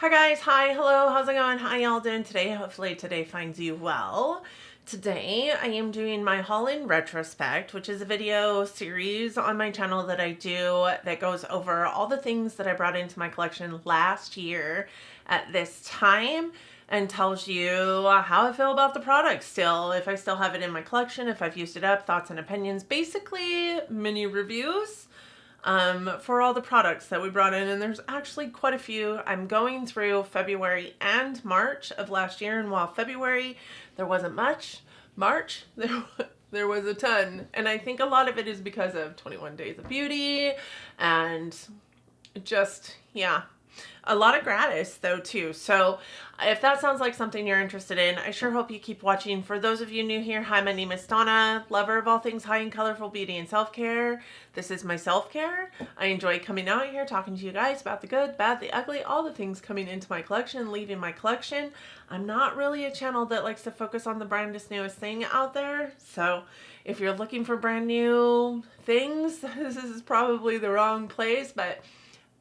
Hi guys, hi, hello, how's it going? How y'all doing today? Hopefully today finds you well. Today I am doing my haul in retrospect, which is a video series on my channel that I do that goes over all the things that I brought into my collection last year at this time and tells you how I feel about the product still, if I still have it in my collection, if I've used it up, thoughts and opinions, basically mini reviews for all the products that we brought in, and there's actually quite a few. I'm going through February and March of last year, and while February there wasn't much, March there was a ton, and I think a lot of it is because of 21 Days of Beauty and just, yeah, a lot of gratis though too. So if that sounds like something you're interested in, I sure hope you keep watching. For those of you new here, hi, my name is Donna, lover of all things high and colorful beauty and self-care. This is my self-care. I enjoy coming out here talking to you guys about the good, bad, the ugly, all the things coming into my collection, leaving my collection. I'm not really a channel that likes to focus on the brandest newest thing out there. So if you're looking for brand new things, this is probably the wrong place, but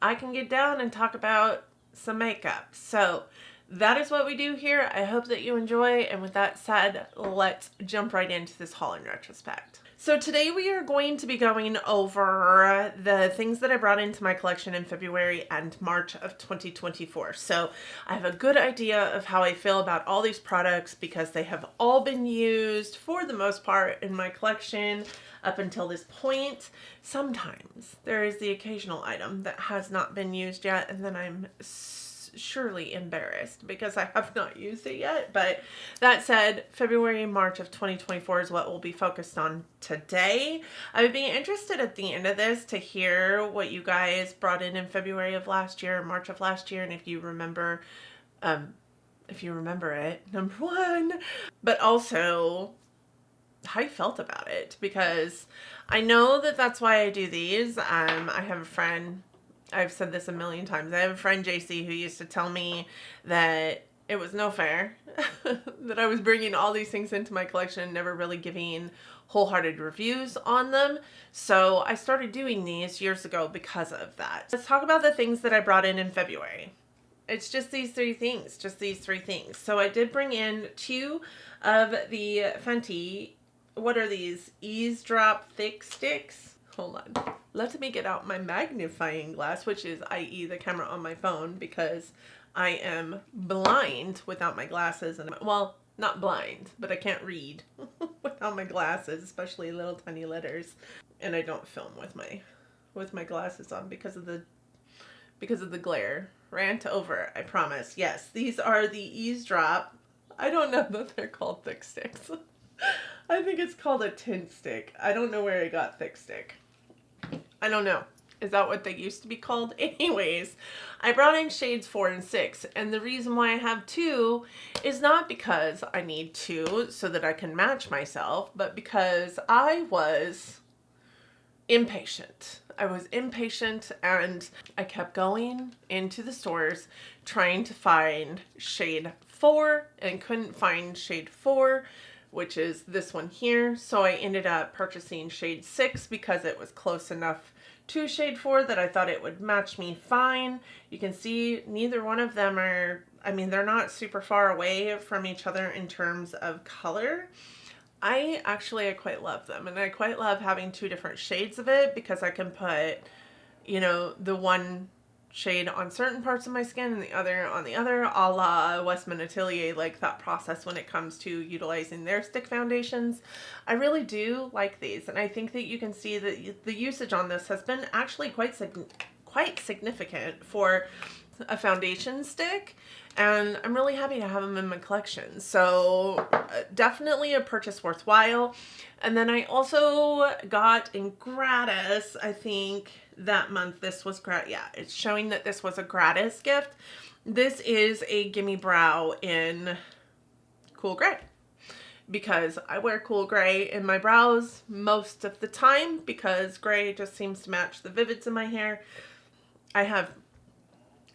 I can get down and talk about some makeup. So that is what we do here. I hope that you enjoy. And with that said, let's jump right into this haul in retrospect. So today we are going to be going over the things that I brought into my collection in February and March of 2024. So I have a good idea of how I feel about all these products because they have all been used for the most part in my collection up until this point. Sometimes there is the occasional item that has not been used yet, and then I'm surely embarrassed because I have not used it yet. But that said, February and March of 2024 is what we'll be focused on today. I would be interested at the end of this to hear what you guys brought in February of last year, March of last year, and if you remember it, number one, but also how you felt about it, because I know that that's why I do these. I have a friend, I've said this a million times, I have a friend, JC, who used to tell me that it was no fair that I was bringing all these things into my collection and never really giving wholehearted reviews on them. So I started doing these years ago because of that. Let's talk about the things that I brought in February. It's just these three things, So I did bring in two of the Fenty, what are these? Eavesdrop Thick Sticks? Hold on. Let me get out my magnifying glass, which is, i.e. the camera on my phone, because I am blind without my glasses. And well, not blind, but I can't read without my glasses, especially little tiny letters. And I don't film with my glasses on because of the glare. Rant over, I promise. Yes, these are the Eavesdrop. I don't know that they're called Thick Sticks. I think it's called a tint stick. I don't know where I got Thick Stick. I don't know. Is that what they used to be called? Anyways, I brought in shades 4 and 6. And the reason why I have two is not because I need two so that I can match myself, but because I was impatient. And I kept going into the stores trying to find shade 4 and couldn't find shade 4, which is this one here. So I ended up purchasing shade 6 because it was close enough to shade 4 that I thought it would match me fine. You can see neither one of them are, I mean, they're not super far away from each other in terms of color. I quite love them, and I quite love having two different shades of it because I can put, you know, the one shade on certain parts of my skin and the other on the other, a la Westman Atelier, like that process when it comes to utilizing their stick foundations. I really do like these, and I think that you can see that the usage on this has been actually quite significant for a foundation stick, and I'm really happy to have them in my collection. So definitely a purchase worthwhile. And then I also got in gratis, I think that month, this was it's showing that this was a gratis gift. This is a Gimme Brow in Cool Gray, because I wear cool gray in my brows most of the time because gray just seems to match the vivids in my hair. I have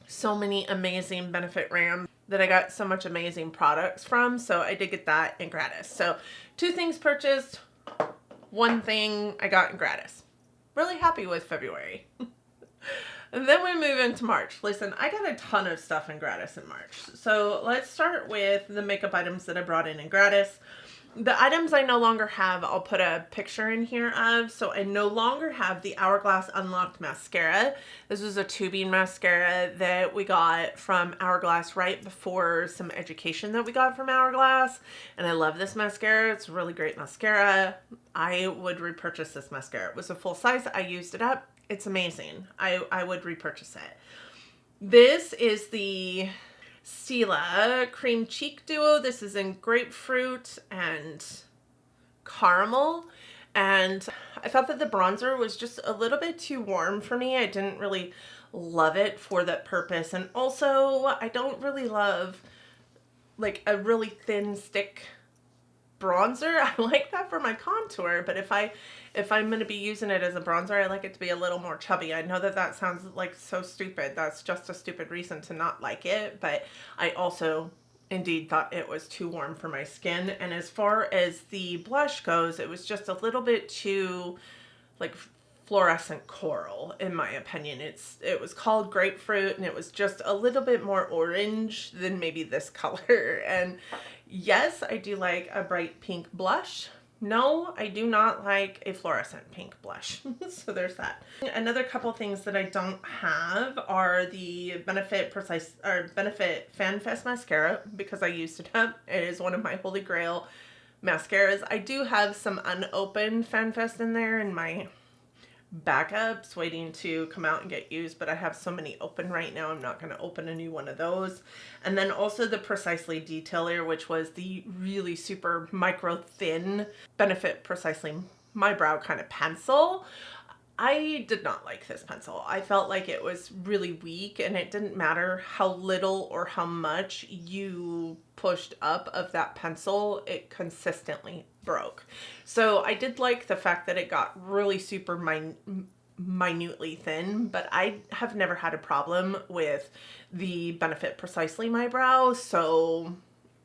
so many amazing Benefit Rams that I got so much amazing products from, so I did get that in gratis. So two things purchased, one thing I got in gratis. Really happy with February. And then we move into March. Listen, I got a ton of stuff in Gratis in March. So let's start with the makeup items that I brought in Gratis. The items I no longer have, I'll put a picture in here of. So I no longer have the Hourglass Unlocked Mascara. This was a tubing mascara that we got from Hourglass right before some education that we got from Hourglass. And I love this mascara. It's a really great mascara. I would repurchase this mascara. It was a full size. I used it up. It's amazing. I would repurchase it. This is the Stila Cream Cheek Duo. This is in grapefruit and caramel. And I thought that the bronzer was just a little bit too warm for me. I didn't really love it for that purpose. And also, I don't really love like a really thin stick bronzer. I like that for my contour, but if I'm going to be using it as a bronzer, I like it to be a little more chubby. I know that that sounds like so stupid. That's just a stupid reason to not like it, but I also indeed thought it was too warm for my skin. And as far as the blush goes, it was just a little bit too like fluorescent coral, in my opinion. It was called grapefruit, and it was just a little bit more orange than maybe this color. And yes, I do like a bright pink blush. No, I do not like a fluorescent pink blush. So there's that. Another couple things that I don't have are the Benefit FanFest mascara, because I used it up. It is one of my holy grail mascaras. I do have some unopened FanFest in there in my backups waiting to come out and get used, but I have so many open right now, I'm not going to open a new one of those. And then also the Precisely Detailer, which was the really super micro thin Benefit Precisely My Brow kind of pencil. I did not like this pencil. I felt like it was really weak, and it didn't matter how little or how much you pushed up of that pencil, it consistently broke. So I did like the fact that it got really super minutely thin, but I have never had a problem with the Benefit Precisely My Brow, so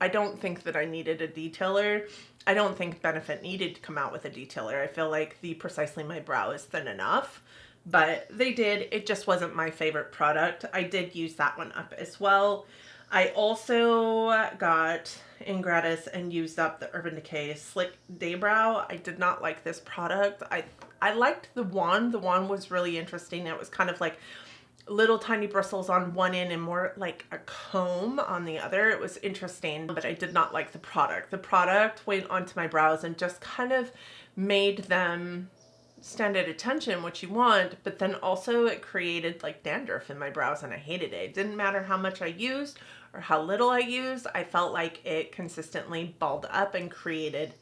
I don't think that I needed a detailer. I don't think Benefit needed to come out with a detailer. I feel like the Precisely My Brow is thin enough, but they did. It just wasn't my favorite product. I did use that one up as well. I also got in Gratis and used up the Urban Decay Slick Day Brow. I did not like this product. I liked the wand. The wand was really interesting. It was kind of like little tiny bristles on one end and more like a comb on the other. It was interesting, but I did not like the product. The product went onto my brows and just kind of made them stand at attention, which you want, but then also it created like dandruff in my brows, and I hated it. It didn't matter how much I used or how little I used. I felt like it consistently balled up and created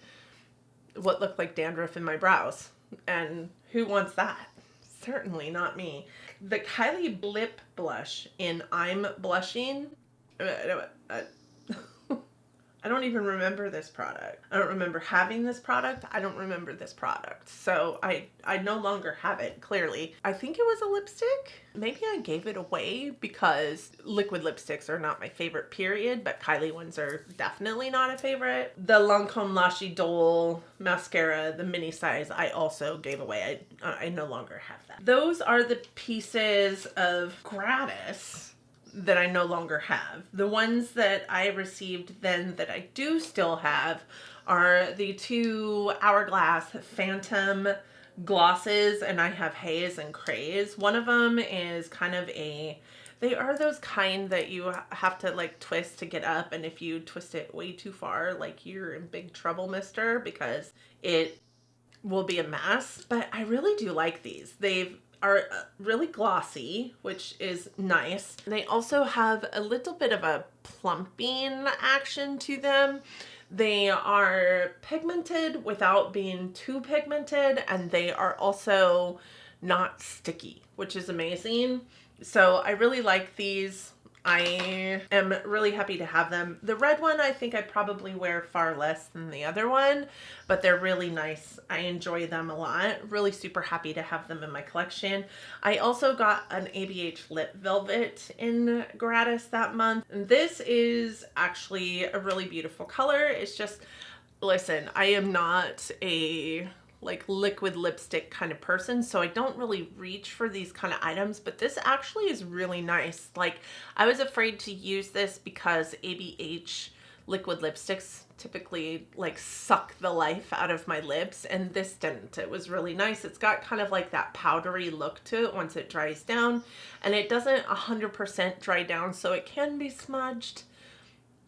what looked like dandruff in my brows. And who wants that? Certainly not me. The Kylie Lip Blush in I'm Blushing. I don't even remember this product. I don't remember having this product. I don't remember this product. So I no longer have it, clearly. I think it was a lipstick. Maybe I gave it away because liquid lipsticks are not my favorite, period, but Kylie ones are definitely not a favorite. The Lancome Lash Idole mascara, the mini size, I also gave away. I no longer have that. Those are the pieces of Gratis that I no longer have. The ones that I received then that I do still have are the two Hourglass Phantom glosses, and I have Haze and Craze. One of them is kind of they are those kind that you have to like twist to get up, and if you twist it way too far, like you're in big trouble, mister, because it will be a mess. But I really do like these. They are really glossy, which is nice. They also have a little bit of a plumping action to them. They are pigmented without being too pigmented, and they are also not sticky, which is amazing. So I really like these. I am really happy to have them. The red one, I think I probably wear far less than the other one, but they're really nice. I enjoy them a lot. Really super happy to have them in my collection. I also got an ABH Lip Velvet in Gratis that month. And this is actually a really beautiful color. It's just, listen, I am not a like liquid lipstick kind of person, so I don't really reach for these kind of items, but this actually is really nice. Like, I was afraid to use this because ABH liquid lipsticks typically like suck the life out of my lips, and this didn't. It was really nice. It's got kind of like that powdery look to it once it dries down, and it doesn't 100% dry down, so it can be smudged,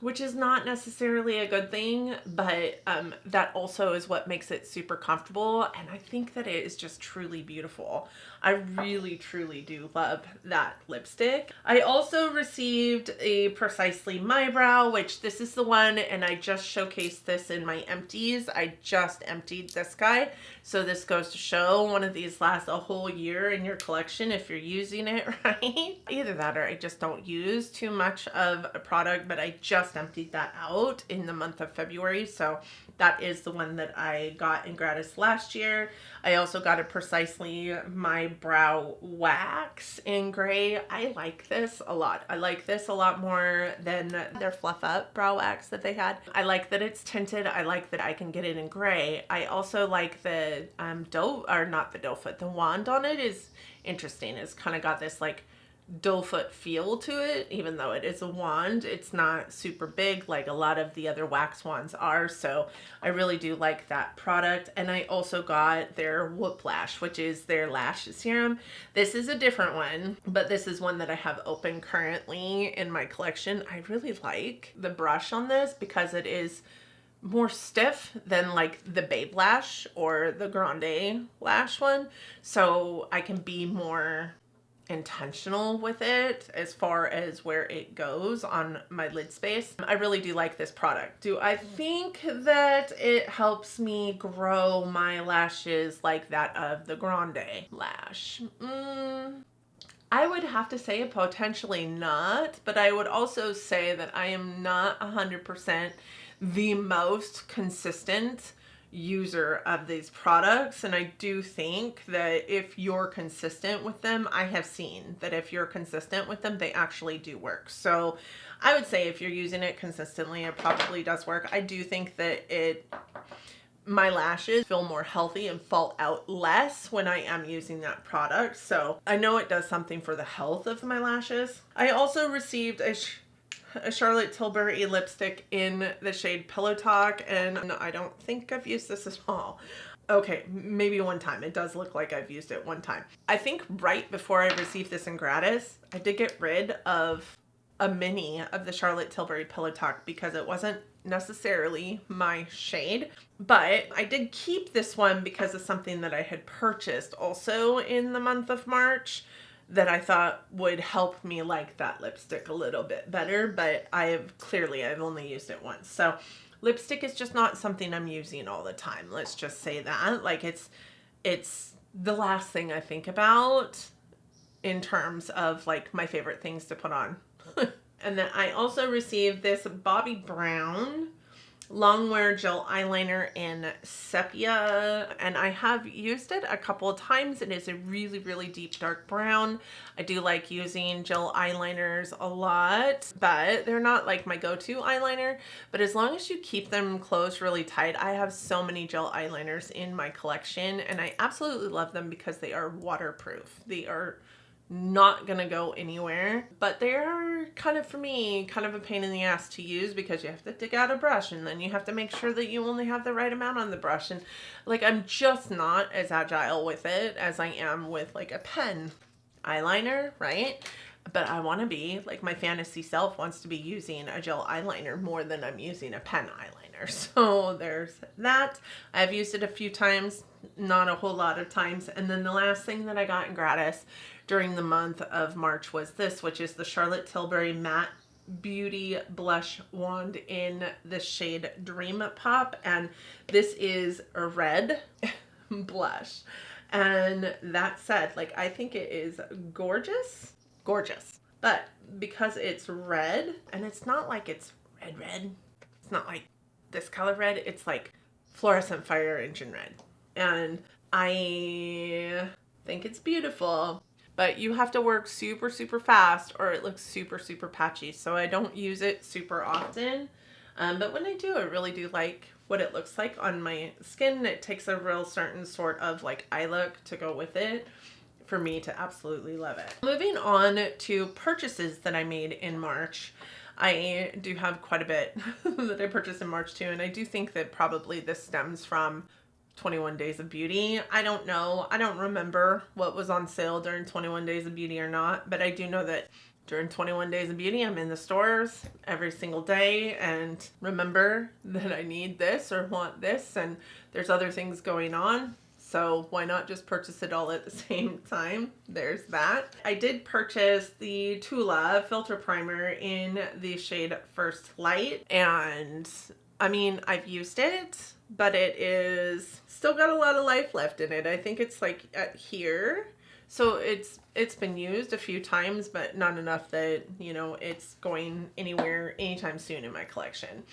which is not necessarily a good thing, but that also is what makes it super comfortable, and I think that it is just truly beautiful. I really, truly do love that lipstick. I also received a Precisely My Brow, which this is the one, and I just showcased this in my empties. I just emptied this guy, so this goes to show one of these lasts a whole year in your collection if you're using it right. Either that or I just don't use too much of a product, but I just emptied that out in the month of February, so that is the one that I got in gratis last year. I also got a Precisely My Brow wax in gray. I like this a lot. I like this a lot more than their Fluff Up brow wax that they had. I like that it's tinted. I like that I can get it in gray. I also like the the wand on it is interesting. It's kind of got this like doe foot feel to it, even though it is a wand. It's not super big like a lot of the other wax wands are, so I really do like that product. And I also got their Whoop Lash, which is their lash serum. This is a different one, but this is one that I have open currently in my collection. I really like the brush on this because it is more stiff than like the Babe Lash or the Grande Lash one, so I can be more intentional with it as far as where it goes on my lid space. I really do like this product. Do I think that it helps me grow my lashes like that of the Grande Lash? I would have to say potentially not, but I would also say that I am not 100% the most consistent user of these products, and I do think that if you're consistent with them, I have seen that if you're consistent with them, they actually do work. So I would say if you're using it consistently, it probably does work. I do think that my lashes feel more healthy and fall out less when I am using that product, so I know it does something for the health of my lashes. I also received a Charlotte Tilbury lipstick in the shade Pillow Talk, and I don't think I've used this at all. Okay, maybe one time. It does look like I've used it one time. I think right before I received this in gratis, I did get rid of a mini of the Charlotte Tilbury Pillow Talk because it wasn't necessarily my shade, but I did keep this one because of something that I had purchased also in the month of March that I thought would help me like that lipstick a little bit better, but I've only used it once. So lipstick is just not something I'm using all the time. Let's just say that. Like it's the last thing I think about in terms of like my favorite things to put on. And then I also received this Bobbi Brown Longwear Gel Eyeliner in Sepia, and I have used it a couple of times. It is a really, really deep dark brown. I do like using gel eyeliners a lot, but they're not like my go-to eyeliner. But as long as you keep them closed really tight, I have so many gel eyeliners in my collection, and I absolutely love them because they are waterproof. They are not gonna go anywhere, but they're kind of, for me, kind of a pain in the ass to use because you have to dig out a brush and then you have to make sure that you only have the right amount on the brush, and like I'm just not as agile with it as I am with like a pen eyeliner, right? But I want to be like, my fantasy self wants to be using a gel eyeliner more than I'm using a pen eyeliner. So there's that. I've used it a few times, not a whole lot of times. And then the last thing that I got in gratis during the month of March was this, which is the Charlotte Tilbury Matte Beauty Blush Wand in the shade Dream Pop. And this is a red blush. And that said, like, I think it is gorgeous. Gorgeous. But because it's red, and it's not like it's red. It's not like this color red. It's like fluorescent fire engine red. And I think it's beautiful. But you have to work super, super fast or it looks super, super patchy. So I don't use it super often. But when I do, I really do like what it looks like on my skin. It takes a real certain sort of like eye look to go with it for me to absolutely love it. Moving on to purchases that I made in March. I do have quite a bit that I purchased in March too, and I do think that probably this stems from 21 Days of Beauty. I don't know. I don't remember what was on sale during 21 Days of Beauty or not, but I do know that during 21 Days of Beauty, I'm in the stores every single day and remember that I need this or want this, and there's other things going on. So why not just purchase it all at the same time? There's that. I did purchase the Tula filter primer in the shade First Light. And I mean, I've used it, but it is still got a lot of life left in it. I think it's like at here. So it's been used a few times, but not enough that, you know, it's going anywhere anytime soon in my collection.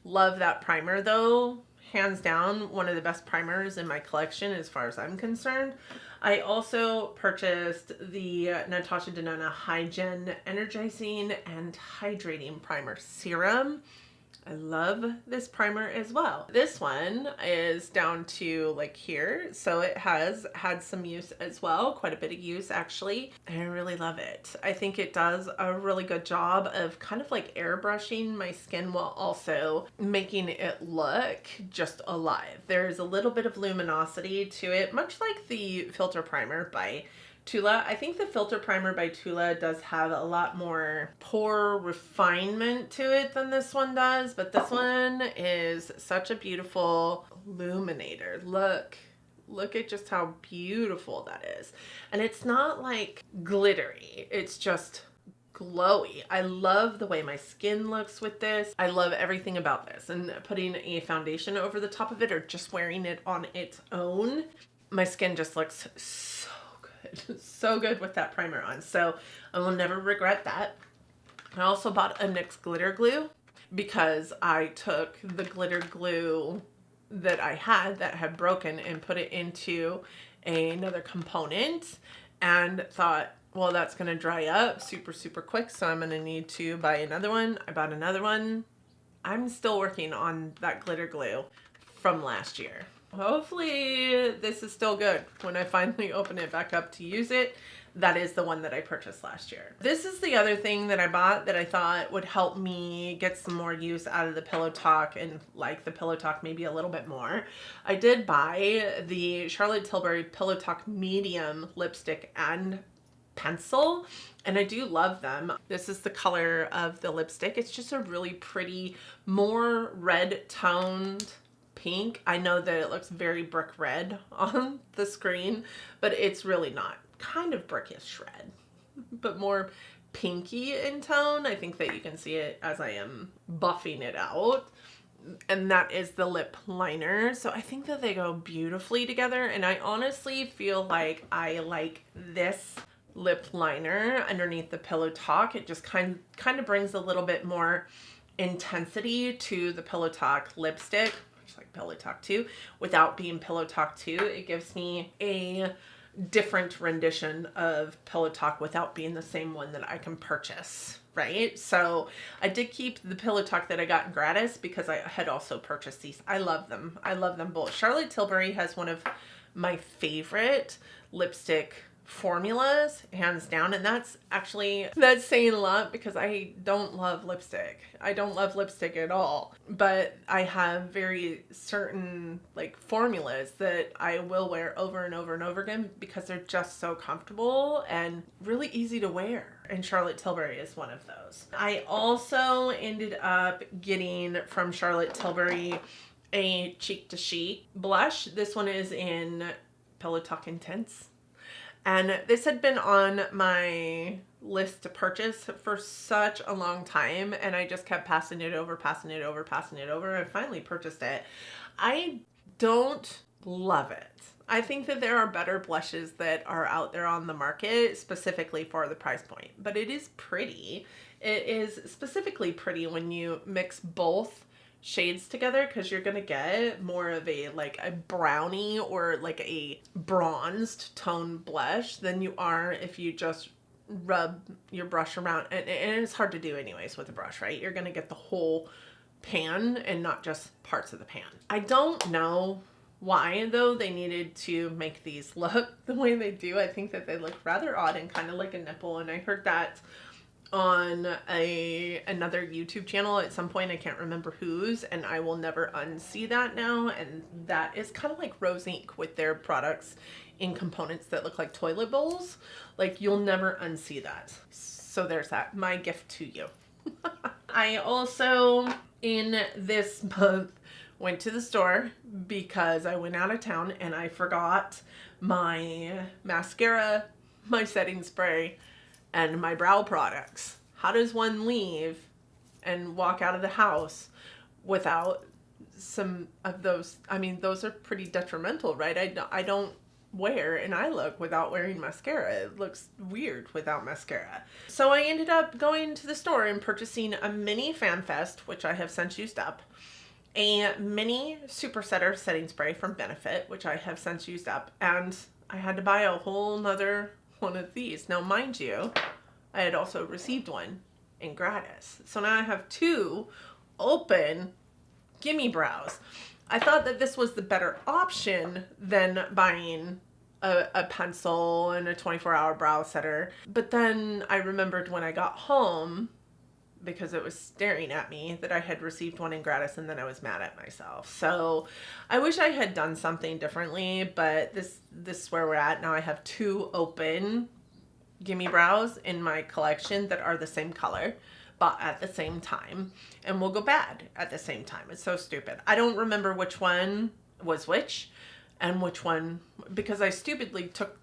Love that primer though. Hands down, one of the best primers in my collection as far as I'm concerned. I also purchased the Natasha Denona Hygen Energizing and Hydrating Primer Serum. I love this primer as well. This one is down to like here, so it has had some use as well, quite a bit of use actually. I really love it. I think it does a really good job of kind of like airbrushing my skin while also making it look just alive. There's a little bit of luminosity to it, much like the filter primer by Tula. I think the filter primer by Tula does have a lot more pore refinement to it than this one does, but this one is such a beautiful illuminator. Look at just how beautiful that is. And it's not like glittery, it's just glowy. I love the way my skin looks with this. I love everything about this, and putting a foundation over the top of it or just wearing it on its own, my skin just looks so good with that primer on. So I will never regret that. I also bought a NYX glitter glue because I took the glitter glue that I had that had broken and put it into another component and thought, well, that's going to dry up super quick, so I'm going to need to buy another one. I bought another one. I'm still working on that glitter glue from last year. Hopefully this is still good when I finally open it back up to use it. That is the one that I purchased last year. This is the other thing that I bought that I thought would help me get some more use out of the Pillow Talk and like the Pillow Talk maybe a little bit more. I did buy the Charlotte Tilbury Pillow Talk Medium lipstick and pencil, and I do love them. This is the color of the lipstick. It's just a really pretty, more red toned pink. I know that it looks very brick red on the screen, but it's really not. Kind of brickish red, but more pinky in tone. I think that you can see it as I am buffing it out. And that is the lip liner. So I think that they go beautifully together, and I honestly feel like I like this lip liner underneath the Pillow Talk. It just kind of brings a little bit more intensity to the Pillow Talk lipstick, like Pillow Talk 2, without being Pillow Talk 2. It gives me a different rendition of Pillow Talk without being the same one that I can purchase, right? So I did keep the Pillow Talk that I got gratis because I had also purchased these. I love them. I love them both. Charlotte Tilbury has one of my favorite lipstick formulas, hands down, and that's saying a lot because I don't love lipstick. I don't love lipstick at all, but I have very certain like formulas that I will wear over and over and over again because they're just so comfortable and really easy to wear, and Charlotte Tilbury is one of those. I also ended up getting from Charlotte Tilbury a Cheek to Cheek blush. This one is in Pillow Talk Intense. And this had been on my list to purchase for such a long time, and I just kept passing it over. I finally purchased it. I don't love it. I think that there are better blushes that are out there on the market specifically for the price point, but it is pretty. It is specifically pretty when you mix both shades together, because you're gonna get more of a like a brownie or like a bronzed tone blush than you are if you just rub your brush around, and it's hard to do anyways with a brush, right? You're gonna get the whole pan and not just parts of the pan. I don't know why, though, they needed to make these look the way they do. I think that they look rather odd and kind of like a nipple, and I heard that on another YouTube channel at some point. I can't remember whose, and I will never unsee that now. And that is kind of like Rose Inc. with their products in components that look like toilet bowls. Like, you'll never unsee that. So there's that. My gift to you. I also, in this month, went to the store because I went out of town and I forgot my mascara, my setting spray, and my brow products. How does one leave and walk out of the house without some of those? I mean, those are pretty detrimental, right? I don't wear an eye look without wearing mascara. It looks weird without mascara. So I ended up going to the store and purchasing a mini FanFest, which I have since used up, a mini Super Setter setting spray from Benefit, which I have since used up, and I had to buy a whole nother one of these. Now, mind you, I had also received one in gratis. So now I have two open gimme brows. I thought that this was the better option than buying a pencil and a 24-hour brow setter. But then I remembered when I got home, because it was staring at me, that I had received one in gratis, and then I was mad at myself. So I wish I had done something differently, but this is where we're at. Now I have two open gimme brows in my collection that are the same color, but at the same time, and will go bad at the same time. It's so stupid. I don't remember which one was which and which one, because I stupidly took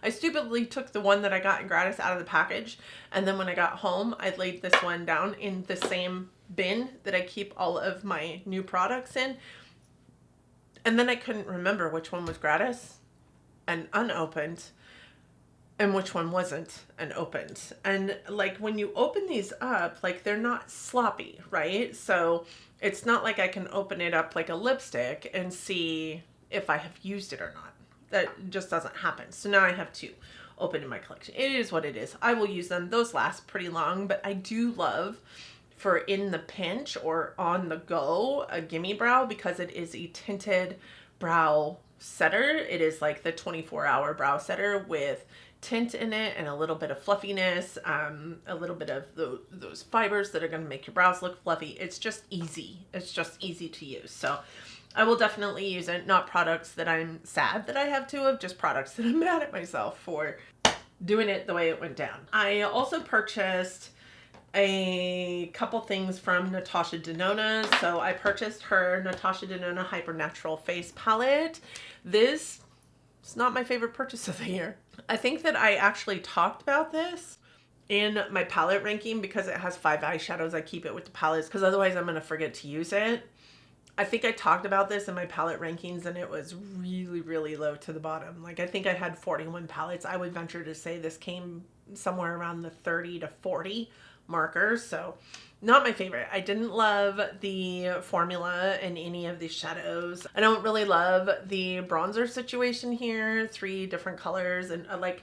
the one that I got in gratis out of the package, and then when I got home, I laid this one down in the same bin that I keep all of my new products in, and then I couldn't remember which one was gratis and unopened and which one wasn't and opened. And like, when you open these up, like, they're not sloppy, right? So it's not like I can open it up like a lipstick and see if I have used it or not. That just doesn't happen. So now I have two open in my collection. It is what it is. I will use them. Those last pretty long, but I do love, for in the pinch or on the go, a gimme brow, because it is a tinted brow setter. It is like the 24-hour brow setter with tint in it and a little bit of fluffiness, a little bit of those fibers that are going to make your brows look fluffy. It's just easy. It's just easy to use. So I will definitely use it. Not products that I'm sad that I have two of, just products that I'm mad at myself for doing it the way it went down. I also purchased a couple things from Natasha Denona. So I purchased her Natasha Denona Hyper Natural Face Palette. This is not my favorite purchase of the year. I think that I actually talked about this in my palette ranking because it has 5 eyeshadows. I keep it with the palettes because otherwise I'm going to forget to use it. I think I talked about this in my palette rankings, and it was really, really low to the bottom. Like, I think I had 41 palettes. I would venture to say this came somewhere around the 30 to 40 markers. So not my favorite. I didn't love the formula in any of these shadows. I don't really love the bronzer situation here. 3 different colors, and like,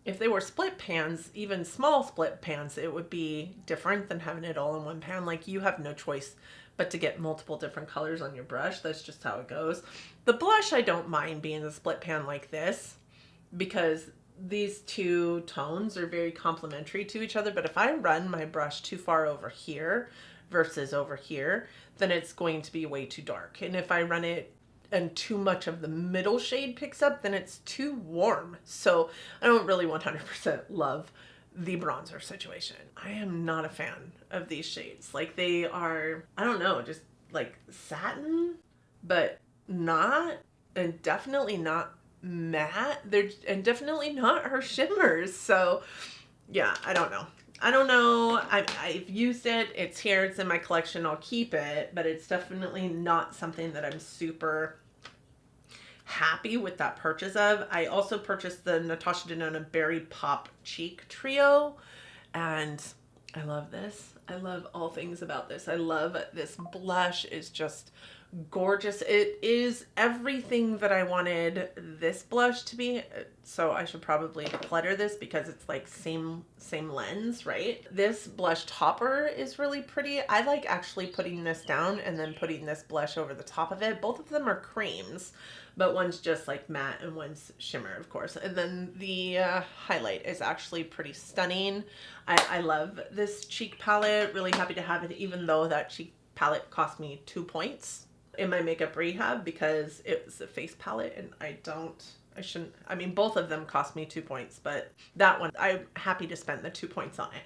if they were split pans, even small split pans, it would be different than having it all in one pan. Like, you have no choice but to get multiple different colors on your brush. That's just how it goes. The blush, I don't mind being a split pan like this because these two tones are very complementary to each other. But if I run my brush too far over here versus over here, then it's going to be way too dark. And if I run it and too much of the middle shade picks up, then it's too warm. So I don't really 100% love the bronzer situation. I am not a fan of these shades. Like, they are, I don't know, just like satin, but not, and definitely not matte. And definitely not her shimmers. So yeah, I don't know. I've used it. It's here. It's in my collection. I'll keep it, but it's definitely not something that I'm super happy with that purchase of. I also purchased the Natasha Denona Berry Pop Cheek Trio, and I love this. I love all things about this. I love this blush is just gorgeous. It is everything that I wanted this blush to be. So I should probably clutter this because it's like same lens, right? This blush topper is really pretty. I like actually putting this down and then putting this blush over the top of it. Both of them are creams, but one's just like matte and one's shimmer, of course. And then the highlight is actually pretty stunning. I love this cheek palette. Really happy to have it, even though that cheek palette cost me 2 points in my makeup rehab because it was a face palette and I mean, both of them cost me 2 points, but that one, I'm happy to spend the 2 points on it.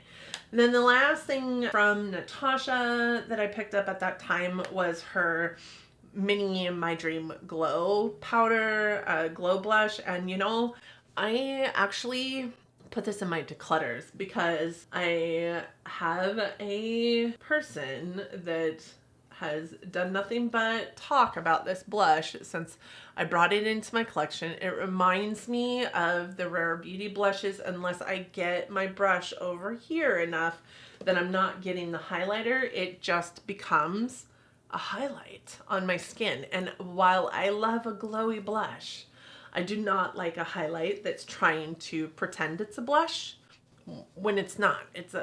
And then the last thing from Natasha that I picked up at that time was her mini My Dream Glow powder, glow blush. And you know, I actually put this in my declutters because I have a person that has done nothing but talk about this blush since I brought it into my collection. It reminds me of the Rare Beauty blushes unless I get my brush over here enough that I'm not getting the highlighter. It just becomes a highlight on my skin. And while I love a glowy blush, I do not like a highlight that's trying to pretend it's a blush when it's not. It's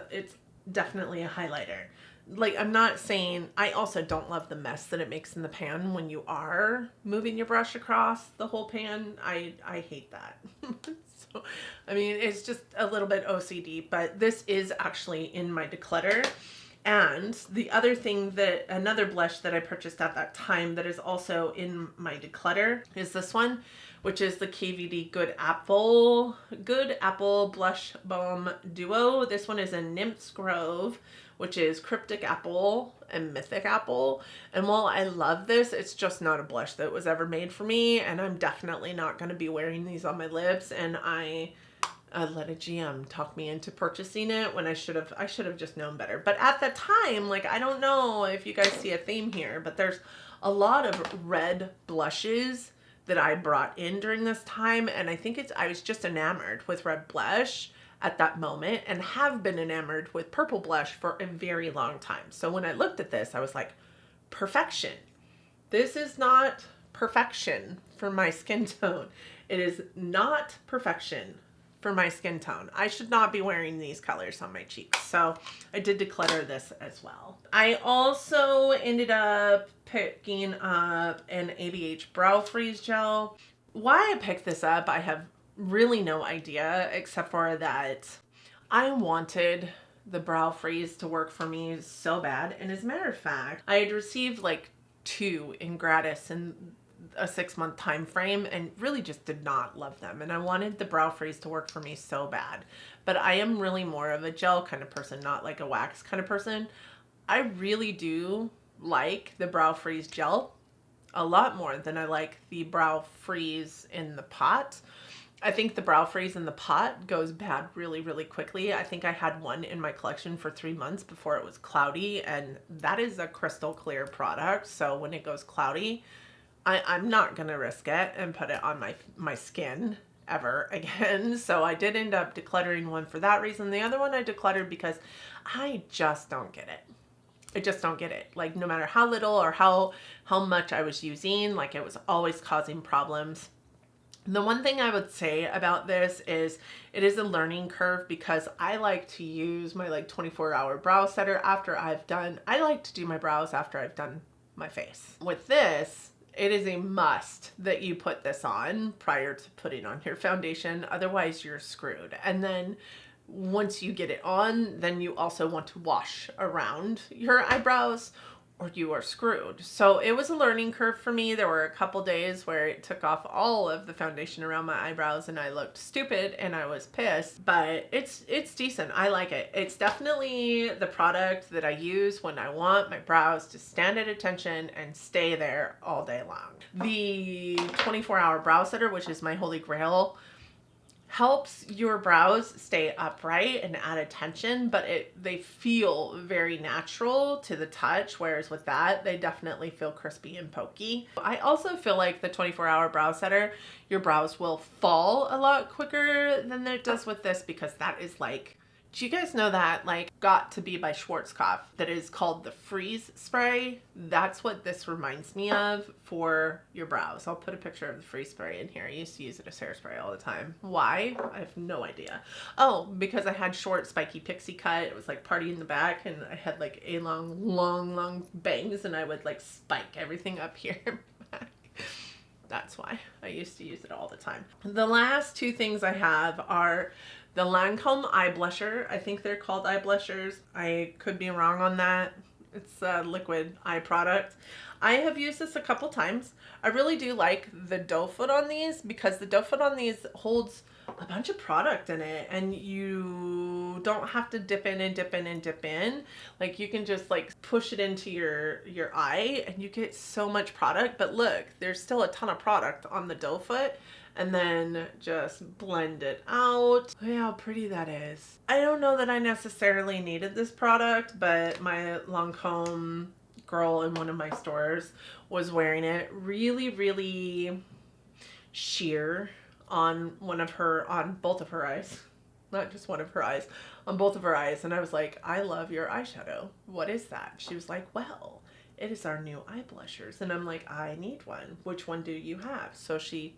definitely a highlighter. Like, I'm not saying, I also don't love the mess that it makes in the pan when you are moving your brush across the whole pan. I hate that. So, I mean, it's just a little bit OCD, but this is actually in my declutter. And the other thing another blush that I purchased at that time that is also in my declutter is this one, which is the KVD Good Apple Blush Balm Duo. This one is in Nymphs Grove, which is Cryptic Apple and Mythic Apple. And while I love this, it's just not a blush that was ever made for me. And I'm definitely not going to be wearing these on my lips. And I let a GM talk me into purchasing it when I should have just known better. But at the time, like, I don't know if you guys see a theme here, but there's a lot of red blushes that I brought in during this time. And I think I was just enamored with red blush at that moment and have been enamored with purple blush for a very long time. So when I looked at this, I was like, perfection. This is not perfection for my skin tone. It is not perfection for my skin tone. I should not be wearing these colors on my cheeks. So I did declutter this as well. I also ended up picking up an ABH Brow Freeze Gel. Why I picked this up, I have really no idea, except for that I wanted the brow freeze to work for me so bad. And as a matter of fact, I had received like 2 in gratis in a 6-month time frame and really just did not love them. And I wanted the brow freeze to work for me so bad. But I am really more of a gel kind of person, not like a wax kind of person. I really do like the brow freeze gel a lot more than I like the brow freeze in the pot. I think the brow freeze in the pot goes bad really, really quickly. I think I had one in my collection for 3 months before it was cloudy, and that is a crystal clear product. So when it goes cloudy, I'm not going to risk it and put it on my skin ever again. So I did end up decluttering one for that reason. The other one I decluttered because I just don't get it. I just don't get it. Like, no matter how little or how much I was using, like, it was always causing problems. The one thing I would say about this is it is a learning curve because I like to use my like 24-hour brow setter after I like to do my brows after I've done my face. With this, it is a must that you put this on prior to putting on your foundation. Otherwise, you're screwed. And then once you get it on, then you also want to wash around your eyebrows or you are screwed. So it was a learning curve for me. There were a couple days where it took off all of the foundation around my eyebrows and I looked stupid and I was pissed, but it's decent. I like it. It's definitely the product that I use when I want my brows to stand at attention and stay there all day long. The 24-hour brow setter, which is my holy grail, helps your brows stay upright and at attention, but they feel very natural to the touch, whereas with that, they definitely feel crispy and pokey. I also feel like the 24-hour brow setter, your brows will fall a lot quicker than it does with this because that is like Do you guys know that, like, Got to Be by Schwarzkopf, that is called the Freeze Spray? That's what this reminds me of for your brows. I'll put a picture of the Freeze Spray in here. I used to use it as hairspray all the time. Why? I have no idea. Oh, because I had short, spiky pixie cut. It was like party in the back, and I had like a long bangs, and I would like spike everything up here. That's why I used to use it all the time. The last two things I have are the Lancome eye blusher. I think they're called eye blushers. I could be wrong on that. It's a liquid eye product. I have used this a couple times. I really do like the doe foot on these because the doe foot on these holds a bunch of product in it, and you don't have to dip in and dip in and dip in. Like, you can just like push it into your eye and you get so much product. But look, there's still a ton of product on the doe foot, and then just blend it out. Look how pretty that is. I don't know that I necessarily needed this product, but my Lancome girl in one of my stores was wearing it. Really sheer on both of her eyes. Not just one of her eyes, on both of her eyes. And I was like, I love your eyeshadow. What is that? She was like, well, it is our new eye blushers. And I'm like, I need one. Which one do you have? So she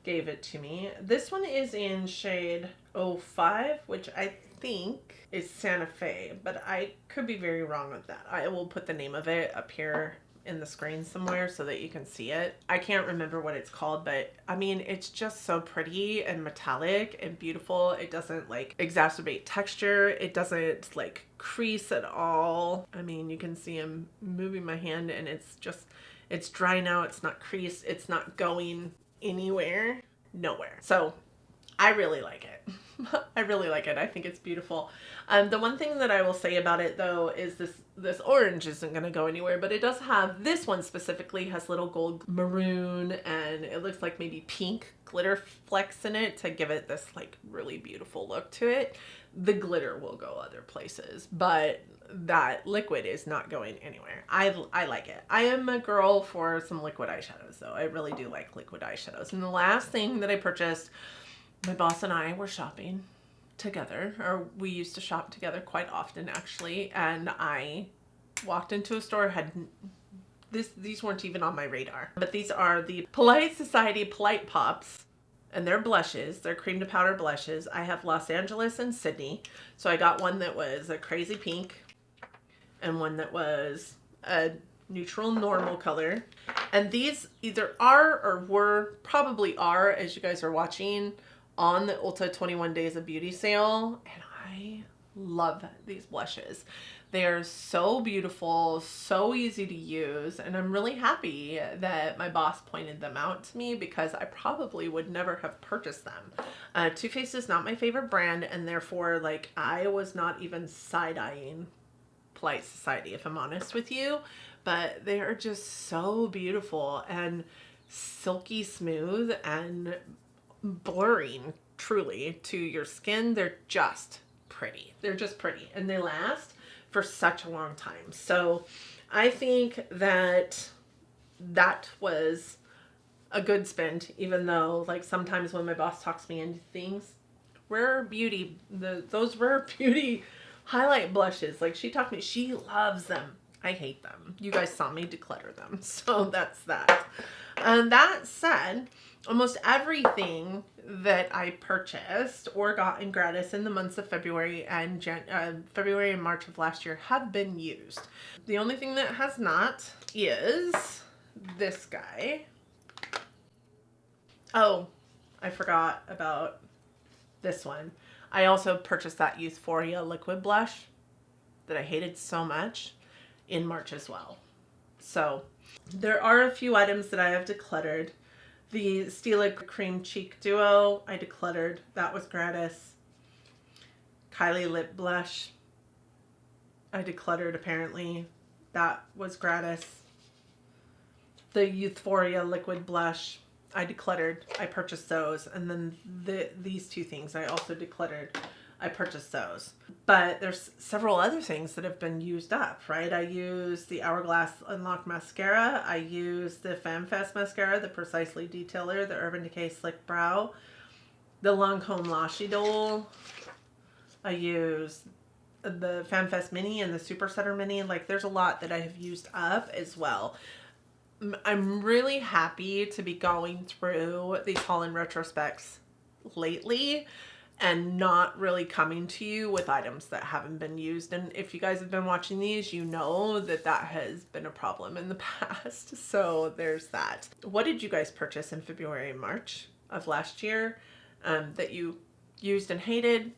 gave it to me. This one is in shade 05, which I think is Santa Fe, but I could be very wrong with that. I will put the name of it up here in the screen somewhere so that you can see it. I can't remember what it's called, but I mean, it's just so pretty and metallic and beautiful. It doesn't like exacerbate texture. It doesn't like crease at all. I mean, you can see I'm moving my hand and it's dry now. It's not creased. It's not going anywhere, nowhere. So I really like it. I really like it. I think it's beautiful. The one thing that I will say about it though is this orange isn't going to go anywhere, but it does have, this one specifically has little gold maroon, and it looks like maybe pink glitter flecks in it to give it this like really beautiful look to it. The glitter will go other places, but that liquid is not going anywhere. I like it. I am a girl for some liquid eyeshadows though. I really do like liquid eyeshadows. And the last thing that I purchased, my boss and I were shopping together, or we used to shop together quite often actually, and I walked into a store, these weren't even on my radar, but these are the Polite Society Polite Pops, and they're blushes. They're cream to powder blushes. I have Los Angeles and Sydney, so I got one that was a crazy pink and one that was a neutral normal color, and these either are or were, probably are, as you guys are watching, on the Ulta 21 Days of Beauty sale, and I love these blushes. They are so beautiful, so easy to use, and I'm really happy that my boss pointed them out to me because I probably would never have purchased them. Too Faced is not my favorite brand, and therefore, like, I was not even side-eyeing Polite Society, if I'm honest with you, but they are just so beautiful and silky smooth and blurring truly to your skin. They're just pretty. They're just pretty, and they last for such a long time. So I think that was a good spend, even though like sometimes when my boss talks me into things, those rare beauty highlight blushes, like she loves them. I hate them. You guys saw me declutter them. So that's that. And that said, almost everything that I purchased or got in gratis in the months of February and March of last year have been used. The only thing that has not is this guy. Oh, I forgot about this one. I also purchased that Euphoria liquid blush that I hated so much in March as well. So there are a few items that I have decluttered. The Stila Cream Cheek Duo, I decluttered. That was gratis. Kylie Lip Blush, I decluttered apparently. That was gratis. The Euphoria Liquid Blush, I decluttered. I purchased those. And then these two things I also decluttered. I purchased those. But there's several other things that have been used up, right? I used the Hourglass Unlock Mascara. I used the FemFest Mascara, the Precisely Detailer, the Urban Decay Slick Brow, the Lancome Lash Idol. I use the FanFest Mini and the Supersetter Mini. Like, there's a lot that I have used up as well. I'm really happy to be going through these haul-in retrospects lately and not really coming to you with items that haven't been used. And if you guys have been watching these, you know that that has been a problem in the past. So there's that. What did you guys purchase in February and March of last year that you used and hated,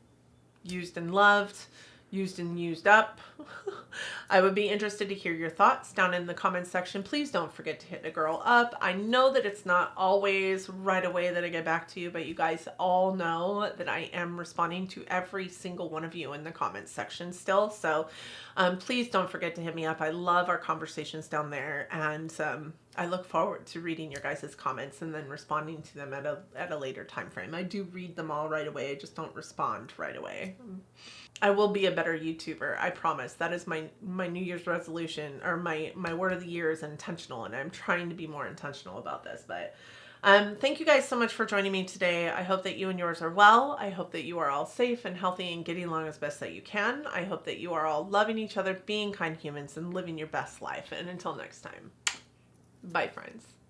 used and loved, used and used up? I would be interested to hear your thoughts down in the comments section. Please don't forget to hit a girl up. I know that it's not always right away that I get back to you, but you guys all know that I am responding to every single one of you in the comments section still. So please don't forget to hit me up. I love our conversations down there, and I look forward to reading your guys' comments and then responding to them at a later time frame. I do read them all right away. I just don't respond right away. I will be a better YouTuber. I promise. That is my New Year's resolution, or my word of the year is intentional, and I'm trying to be more intentional about this. But thank you guys so much for joining me today. I hope that you and yours are well. I hope that you are all safe and healthy and getting along as best that you can. I hope that you are all loving each other, being kind humans, and living your best life. And until next time, bye friends.